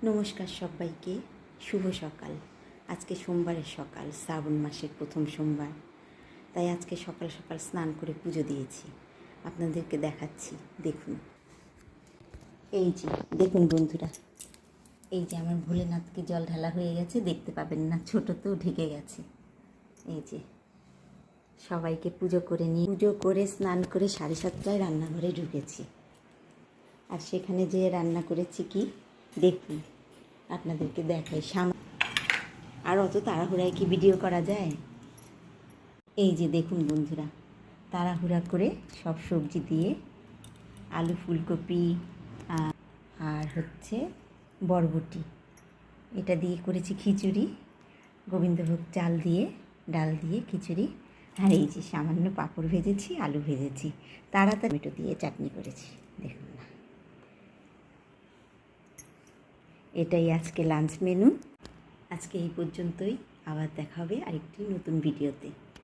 নমস্কার সবাইকে, শুভ সকাল। আজকে সোমবারের সকাল, শ্রাবণ মাসের প্রথম সোমবার। তাই আজকে সকাল সকাল স্নান করে পুজো দিয়েছি। আপনাদেরকে দেখাচ্ছি, দেখুন। এই যে দেখুন বন্ধুরা, এই যে আমার ভোলেনাথকে জল ঢালা হয়ে গেছে, দেখতে পাবেন না, ছোটো তো ঢেকে গেছে। এই যে সবাইকে পুজো করে পুজো করে স্নান করে 7:30টায় রান্নাঘরে ঢুকেছি। আর সেখানে যে রান্না করেছি কি দেখুন, আপনাদেরকে দেখাই। আর অত তাড়াহুড়ায় কি ভিডিও করা যায়? এই যে দেখুন বন্ধুরা, তাড়াহুড়া করে সব সবজি দিয়ে, আলু, ফুলকপি আর হচ্ছে বরবটি, এটা দিয়ে করেছি খিচুড়ি, গোবিন্দভোগ চাল দিয়ে, ডাল দিয়ে খিচুড়ি। আর এই যে সামান্য পাঁপড় ভেজেছি, আলু ভেজেছি, তাড়াতাড়ি টমেটো দিয়ে চাটনি করেছি। দেখুন না, এটাই আজকে লাঞ্চ মেনু। আজকে এই পর্যন্তই, আবার দেখা হবে আরেকটি নতুন ভিডিওতে।